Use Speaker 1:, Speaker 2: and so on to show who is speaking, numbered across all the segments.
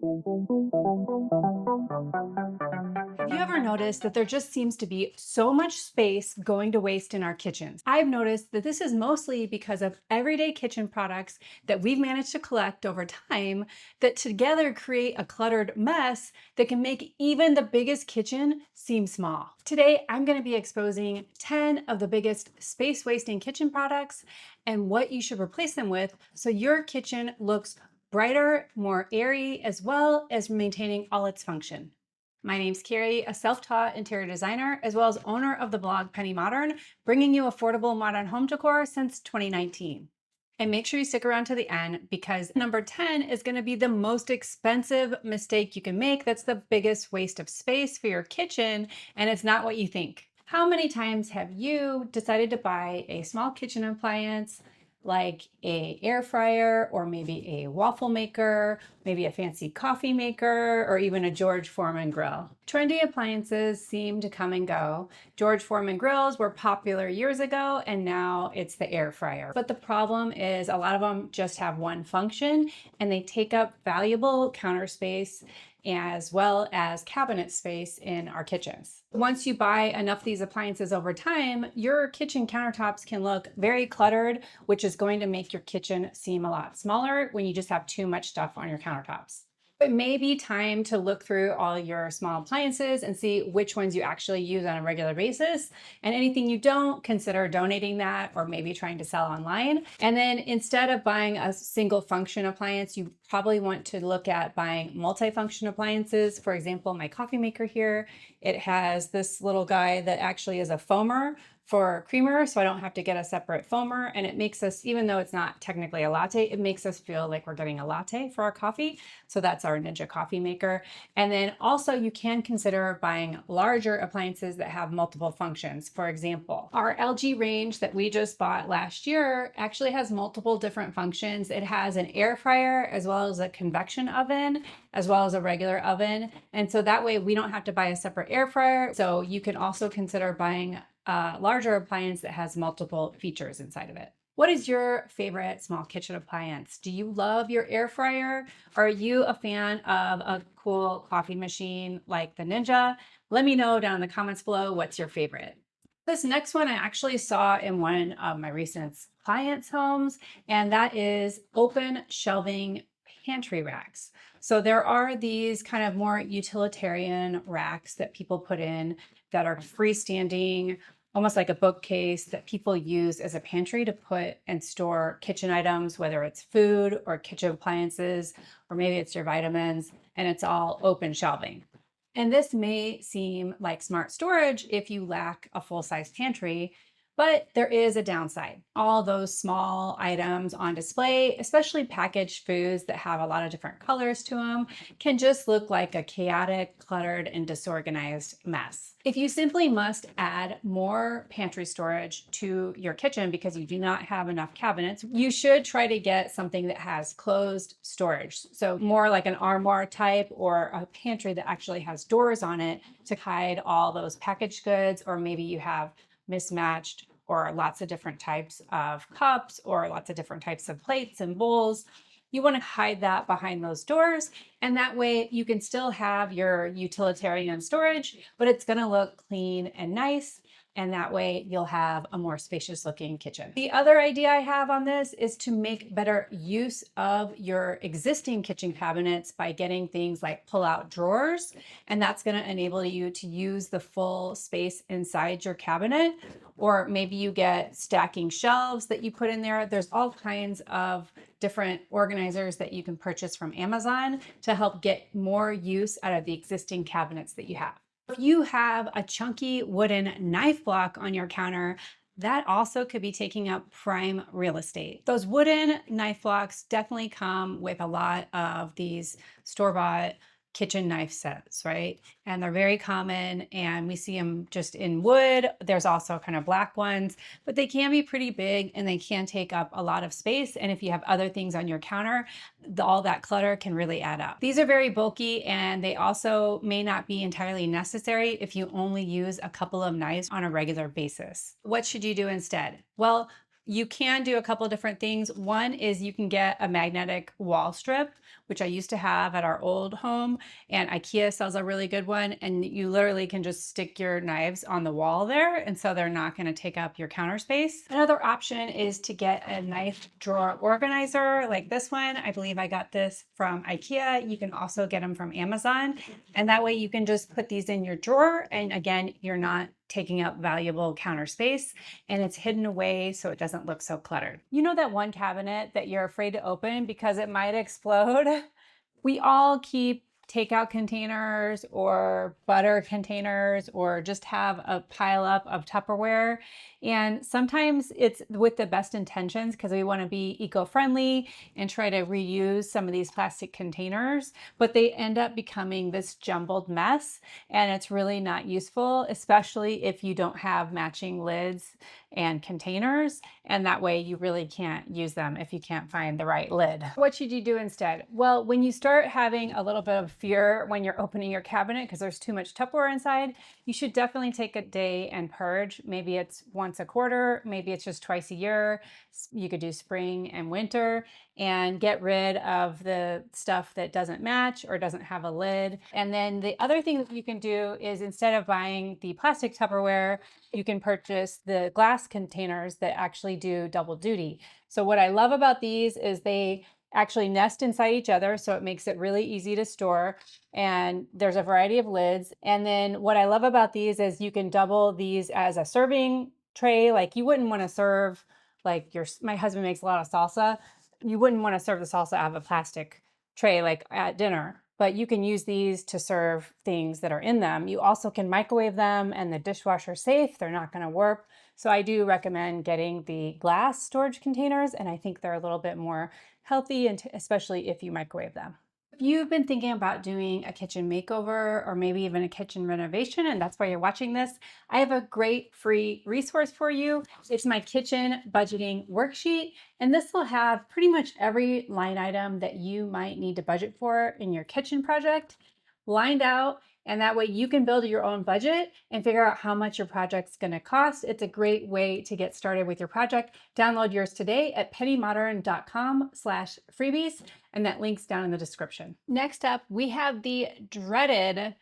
Speaker 1: Have you ever noticed that there just seems to be so much space going to waste in our kitchens? I've noticed that this is mostly because of everyday kitchen products that we've managed to collect over time that together create a cluttered mess that can make even the biggest kitchen seem small. Today, I'm going to be exposing 10 of the biggest space wasting kitchen products and what you should replace them with so your kitchen looks brighter, more airy, as well as maintaining all its function. My name's Carrie, a self-taught interior designer, as well as owner of the blog Penny Modern, bringing you affordable modern home decor since 2019. And make sure you stick around to the end because number 10 is going to be the most expensive mistake you can make. That's the biggest waste of space for your kitchen, and it's not what you think. How many times have you decided to buy a small kitchen appliance like a air fryer or maybe a waffle maker, maybe a fancy coffee maker, or even a George Foreman grill? Trendy appliances seem to come and go. George Foreman grills were popular years ago, and now it's the air fryer. But the problem is a lot of them just have one function and they take up valuable counter space as well as cabinet space in our kitchens. Once you buy enough of these appliances over time, your kitchen countertops can look very cluttered, which is going to make your kitchen seem a lot smaller when you just have too much stuff on your countertops. It may be time to look through all your small appliances and see which ones you actually use on a regular basis. And anything you don't, consider donating that or maybe trying to sell online. And then instead of buying a single function appliance, you probably want to look at buying multi-function appliances. For example, my coffee maker here, it has this little guy that actually is a foamer for creamer, so I don't have to get a separate foamer. And it makes us, even though it's not technically a latte, it makes us feel like we're getting a latte for our coffee. So that's our Ninja coffee maker. And then also you can consider buying larger appliances that have multiple functions. For example, our LG range that we just bought last year actually has multiple different functions. It has an air fryer as well as a convection oven, as well as a regular oven. And so that way we don't have to buy a separate air fryer. So you can also consider buying a larger appliance that has multiple features inside of it. What is your favorite small kitchen appliance? Do you love your air fryer? Are you a fan of a cool coffee machine like the Ninja? Let me know down in the comments below what's your favorite. This next one I actually saw in one of my recent clients' homes, and that is open shelving pantry racks. So there are these kind of more utilitarian racks that people put in that are freestanding, almost like a bookcase that people use as a pantry to put and store kitchen items, whether it's food or kitchen appliances, or maybe it's your vitamins, and it's all open shelving. And this may seem like smart storage if you lack a full-size pantry, but there is a downside. All those small items on display, especially packaged foods that have a lot of different colors to them, can just look like a chaotic, cluttered, and disorganized mess. If you simply must add more pantry storage to your kitchen because you do not have enough cabinets, you should try to get something that has closed storage. So more like an armoire type or a pantry that actually has doors on it to hide all those packaged goods, or maybe you have mismatched or lots of different types of cups or lots of different types of plates and bowls. You want to hide that behind those doors, and that way you can still have your utilitarian storage, but it's going to look clean and nice. And that way you'll have a more spacious looking kitchen. The other idea I have on this is to make better use of your existing kitchen cabinets by getting things like pull-out drawers. And that's going to enable you to use the full space inside your cabinet. Or maybe you get stacking shelves that you put in there. There's all kinds of different organizers that you can purchase from Amazon to help get more use out of the existing cabinets that you have. If you have a chunky wooden knife block on your counter, that also could be taking up prime real estate. Those wooden knife blocks definitely come with a lot of these store-bought kitchen knife sets, right? And they're very common, and we see them just in wood. There's also kind of black ones, but they can be pretty big and they can take up a lot of space. And if you have other things on your counter, all that clutter can really add up. These are very bulky, and they also may not be entirely necessary if you only use a couple of knives on a regular basis. What should you do instead? Well, You can do a couple different things. One is you can get a magnetic wall strip, which I used to have at our old home, and IKEA sells a really good one, and you literally can just stick your knives on the wall there, and so they're not going to take up your counter space. Another option is to get a knife drawer organizer like this one. I believe I got this from IKEA. You can also get them from Amazon, and that way you can just put these in your drawer, and again, you're not taking up valuable counter space, and it's hidden away so it doesn't look so cluttered. You know that one cabinet that you're afraid to open because it might explode? We all keep takeout containers or butter containers or just have a pile up of Tupperware. And sometimes it's with the best intentions because we want to be eco-friendly and try to reuse some of these plastic containers, but they end up becoming this jumbled mess, and it's really not useful, especially if you don't have matching lids and containers, and that way you really can't use them if you can't find the right lid. What should you do instead? Well, when you start having a little bit of fear when you're opening your cabinet because there's too much Tupperware inside, you should definitely take a day and purge. Maybe it's once a quarter, maybe it's just twice a year. You could do spring and winter and get rid of the stuff that doesn't match or doesn't have a lid. And then the other thing that you can do is, instead of buying the plastic Tupperware, you can purchase the glass containers that actually do double duty. So what I love about these is they actually nest inside each other, so it makes it really easy to store, and there's a variety of lids. And then what I love about these is you can double these as a serving tray. Like, you wouldn't want to serve, like, my husband makes a lot of salsa. You wouldn't want to serve the salsa out of a plastic tray like at dinner, but you can use these to serve things that are in them. You also can microwave them, and the dishwasher's safe. They're not going to warp. So I do recommend getting the glass storage containers, and I think they're a little bit more healthy, and especially if you microwave them. If you've been thinking about doing a kitchen makeover or maybe even a kitchen renovation, and that's why you're watching this, I have a great free resource for you. It's my kitchen budgeting worksheet, and this will have pretty much every line item that you might need to budget for in your kitchen project lined out, and that way you can build your own budget and figure out how much your project's going to cost. It's a great way to get started with your project. Download yours today at pettymodern.com/freebies, and that link's down in the description. Next up, we have the dreaded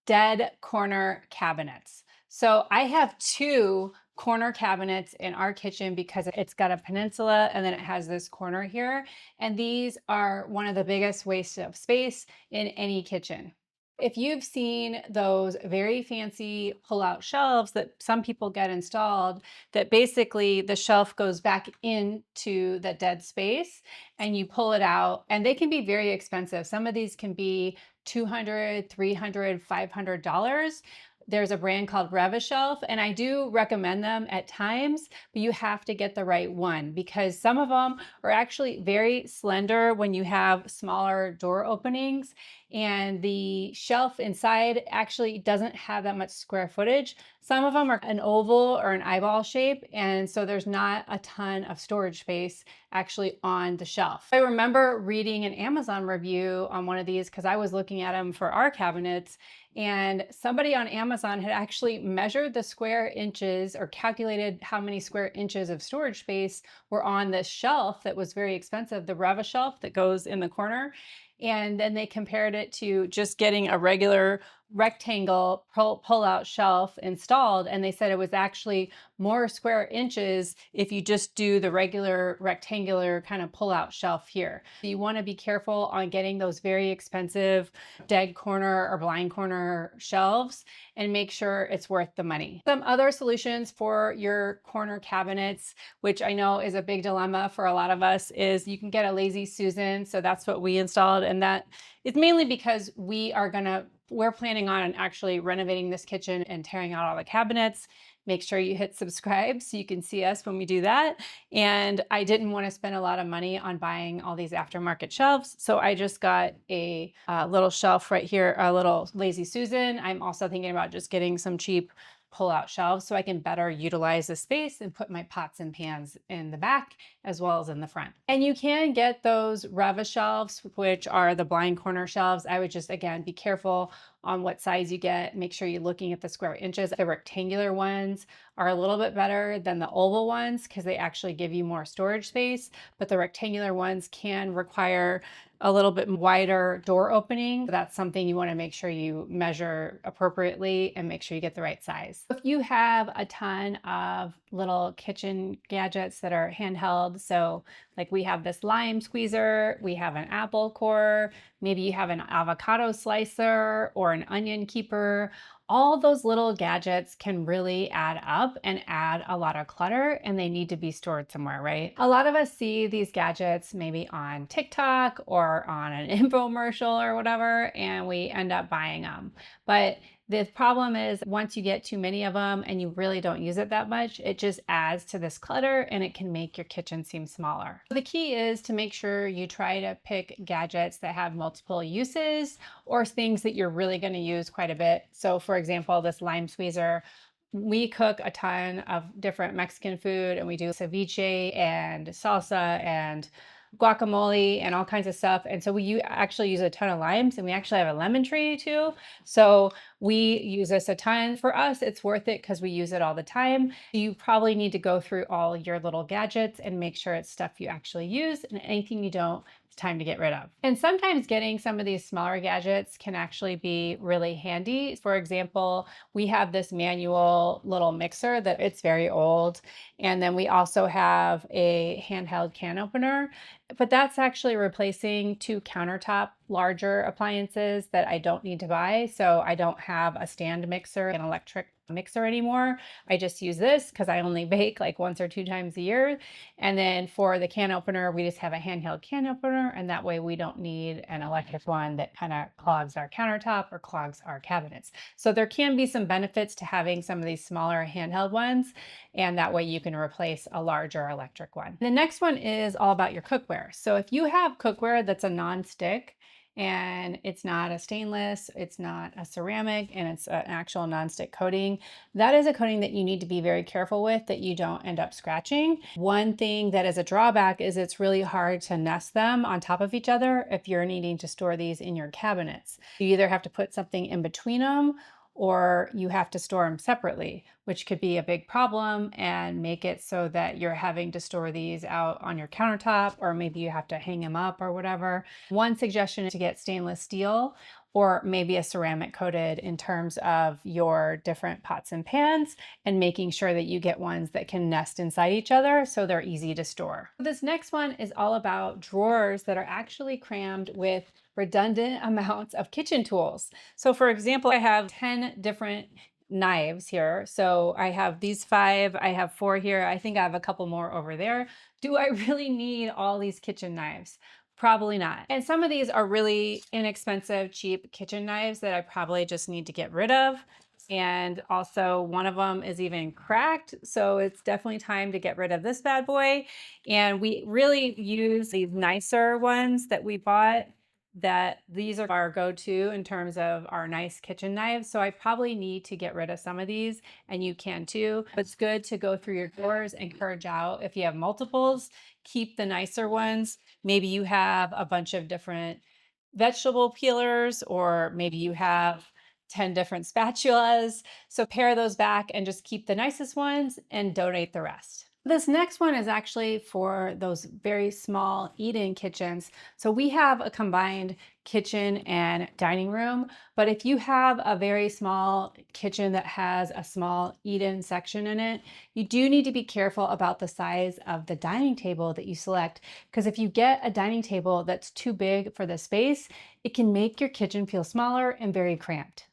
Speaker 1: dead corner cabinets. So I have two corner cabinets in our kitchen because it's got a peninsula and then it has this corner here. And these are one of the biggest wastes of space in any kitchen. If you've seen those very fancy pull-out shelves that some people get installed, that basically the shelf goes back into the dead space and you pull it out, and they can be very expensive. Some of these can be $200, $300, $500. There's a brand called Renovation, and I do recommend them at times, but you have to get the right one because some of them are actually very slender when you have smaller door openings, and the shelf inside actually doesn't have that much square footage. Some of them are an oval or an eyeball shape, and so there's not a ton of storage space actually on the shelf. I remember reading an Amazon review on one of these because I was looking at them for our cabinets, and somebody on Amazon had actually measured the square inches or calculated how many square inches of storage space were on this shelf that was very expensive, the Reva shelf that goes in the corner. And then they compared it to just getting a regular rectangle pull-out shelf installed, and they said it was actually more square inches if you just do the regular rectangular kind of pull-out shelf here. You want to be careful on getting those very expensive dead corner or blind corner shelves and make sure it's worth the money. Some other solutions for your corner cabinets, which I know is a big dilemma for a lot of us, is you can get a Lazy Susan. So that's what we installed, and that is mainly because we're planning on actually renovating this kitchen and tearing out all the cabinets. Make sure you hit subscribe so you can see us when we do that. And I didn't want to spend a lot of money on buying all these aftermarket shelves, so I just got a little shelf right here, a little Lazy Susan. I'm also thinking about just getting some cheap pull-out shelves so I can better utilize the space and put my pots and pans in the back as well as in the front. And you can get those Reva shelves, which are the blind corner shelves. I would just, again, be careful on what size you get. Make sure you're looking at the square inches. The rectangular ones are a little bit better than the oval ones because they actually give you more storage space, but the rectangular ones can require a little bit wider door opening. That's something you want to make sure you measure appropriately and make sure you get the right size. If you have a ton of little kitchen gadgets that are handheld, so like we have this lime squeezer, we have an apple core, maybe you have an avocado slicer or an onion keeper. All those little gadgets can really add up and add a lot of clutter, and they need to be stored somewhere, right? A lot of us see these gadgets maybe on TikTok or on an infomercial or whatever, and we end up buying them. But the problem is once you get too many of them and you really don't use it that much, it just adds to this clutter and it can make your kitchen seem smaller. The key is to make sure you try to pick gadgets that have multiple uses or things that you're really going to use quite a bit. So for example, this lime squeezer, we cook a ton of different Mexican food and we do ceviche and salsa and guacamole and all kinds of stuff. And so we actually use a ton of limes, and we actually have a lemon tree too. So we use this a ton. For us, it's worth it because we use it all the time. You probably need to go through all your little gadgets and make sure it's stuff you actually use, and anything you don't, it's time to get rid of. And sometimes getting some of these smaller gadgets can actually be really handy. For example, we have this manual little mixer that it's very old. And then we also have a handheld can opener, but that's actually replacing two countertop larger appliances that I don't need to buy. So I don't have a stand mixer, an electric mixer anymore. I just use this because I only bake like once or two times a year. And then for the can opener, we just have a handheld can opener, and that way we don't need an electric one that kind of clogs our countertop or clogs our cabinets. So there can be some benefits to having some of these smaller handheld ones, and that way you can replace a larger electric one. The next one is all about your cookware. So if you have cookware that's a non-stick, and it's not a stainless, it's not a ceramic, and it's an actual nonstick coating, that is a coating that you need to be very careful with that you don't end up scratching. One thing that is a drawback is it's really hard to nest them on top of each other if you're needing to store these in your cabinets. You either have to put something in between them or you have to store them separately, which could be a big problem and make it so that you're having to store these out on your countertop, or maybe you have to hang them up or whatever. One suggestion is to get stainless steel or maybe a ceramic coated in terms of your different pots and pans, and making sure that you get ones that can nest inside each other so they're easy to store. This next one is all about drawers that are actually crammed with redundant amounts of kitchen tools. So for example, I have 10 different knives here. So I have these 5, I have 4 here. I think I have a couple more over there. Do I really need all these kitchen knives? Probably not. And some of these are really inexpensive, cheap kitchen knives that I probably just need to get rid of. And also one of them is even cracked. So it's definitely time to get rid of this bad boy. And we really use these nicer ones that we bought, that these are our go-to in terms of our nice kitchen knives. So I probably need to get rid of some of these, and you can too. But it's good to go through your drawers and purge out. If you have multiples, keep the nicer ones. Maybe you have a bunch of different vegetable peelers, or maybe you have 10 different spatulas. So pare those back and just keep the nicest ones and donate the rest. This next one is actually for those very small eat-in kitchens. So we have a combined kitchen and dining room, but if you have a very small kitchen that has a small eat-in section in it, you do need to be careful about the size of the dining table that you select, because if you get a dining table that's too big for the space, it can make your kitchen feel smaller and very cramped.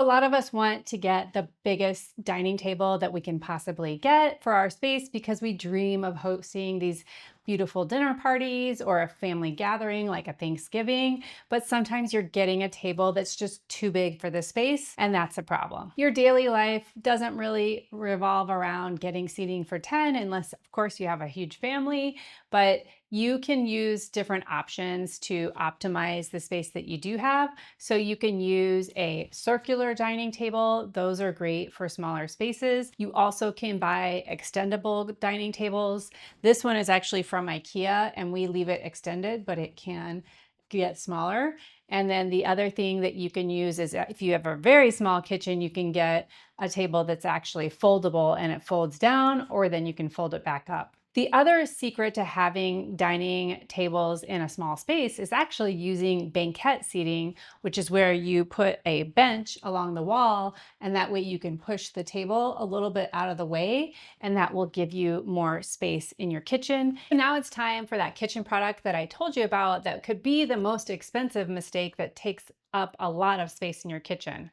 Speaker 1: A lot of us want to get the biggest dining table that we can possibly get for our space because we dream of hosting these beautiful dinner parties or a family gathering like a Thanksgiving, but sometimes you're getting a table that's just too big for the space, and that's a problem. Your daily life doesn't really revolve around getting seating for 10 unless, of course, you have a huge family, but you can use different options to optimize the space that you do have. So you can use a circular dining table. Those are great for smaller spaces. You also can buy extendable dining tables. This one is actually from IKEA and we leave it extended, but it can get smaller. And then the other thing that you can use is if you have a very small kitchen, you can get a table that's actually foldable and it folds down, or then you can fold it back up. The other secret to having dining tables in a small space is actually using banquette seating, which is where you put a bench along the wall, and that way you can push the table a little bit out of the way, and that will give you more space in your kitchen. And now it's time for that kitchen product that I told you about that could be the most expensive mistake that takes up a lot of space in your kitchen.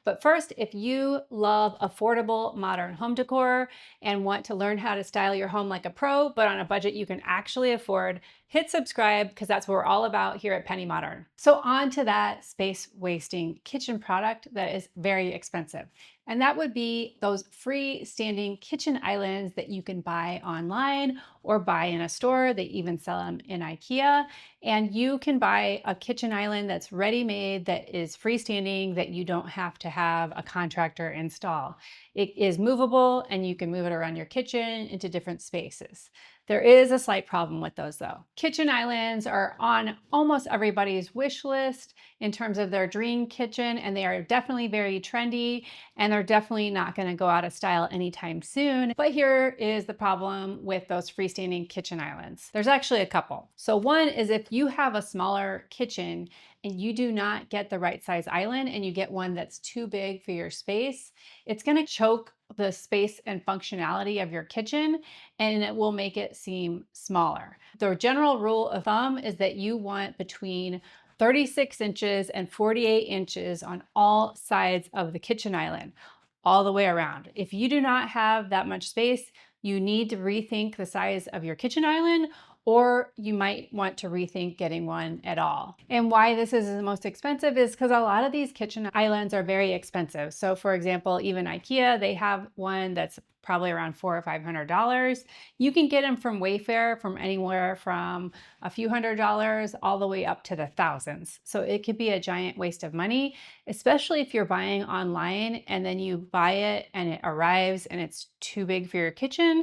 Speaker 1: But first, if you love affordable modern home decor and want to learn how to style your home like a pro, but on a budget you can actually afford, hit subscribe because that's what we're all about here at Penny Modern. So on to that space wasting kitchen product that is very expensive. And that would be those freestanding kitchen islands that you can buy online or buy in a store. They even sell them in IKEA. And you can buy a kitchen island that's ready-made, that is freestanding, that you don't have to have a contractor install. It is movable and you can move it around your kitchen into different spaces. There is a slight problem with those though. Kitchen islands are on almost everybody's wish list in terms of their dream kitchen, and they are definitely very trendy, and they're definitely not going to go out of style anytime soon. But here is the problem with those freestanding kitchen islands. There's actually a couple. So one is if you have a smaller kitchen and you do not get the right size island and you get one that's too big for your space, it's going to choke the space and functionality of your kitchen, and it will make it seem smaller. The general rule of thumb is that you want between 36 inches and 48 inches on all sides of the kitchen island, all the way around. If you do not have that much space, you need to rethink the size of your kitchen island, or you might want to rethink getting one at all. And why this is the most expensive is because a lot of these kitchen islands are very expensive. So for example, even IKEA, they have one that's probably around $400 or $500. You can get them from Wayfair from anywhere from a few $100s all the way up to the thousands. So it could be a giant waste of money, especially if you're buying online and then you buy it and it arrives and it's too big for your kitchen.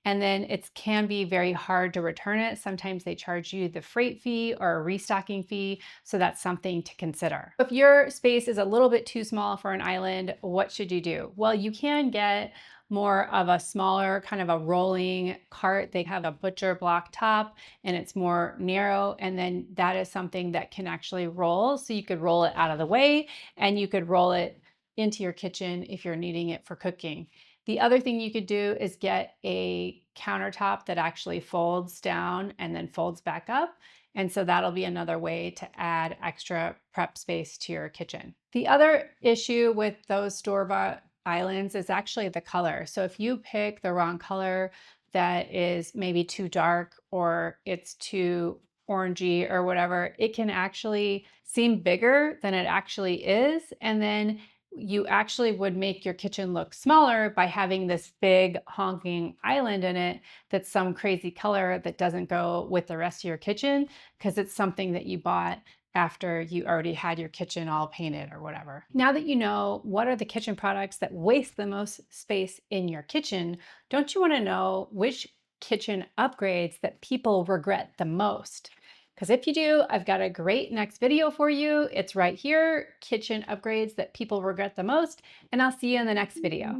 Speaker 1: And then it can be very hard to return it. Sometimes they charge you the freight fee or a restocking fee. So that's something to consider. If your space is a little bit too small for an island, what should you do? Well, you can get more of a smaller kind of a rolling cart. They have a butcher block top and it's more narrow. And then that is something that can actually roll. So you could roll it out of the way and you could roll it into your kitchen if you're needing it for cooking. The other thing you could do is get a countertop that actually folds down and then folds back up. And so that'll be another way to add extra prep space to your kitchen. The other issue with those store-bought islands is actually the color. So if you pick the wrong color that is maybe too dark or it's too orangey or whatever, it can actually seem bigger than it actually is. And then you actually would make your kitchen look smaller by having this big honking island in it that's some crazy color that doesn't go with the rest of your kitchen because it's something that you bought after you already had your kitchen all painted or whatever. Now that you know what are the kitchen products that waste the most space in your kitchen, don't you want to know which kitchen upgrades that people regret the most? Because if you do, I've got a great next video for you. It's right here, kitchen upgrades that people regret the most, and I'll see you in the next video.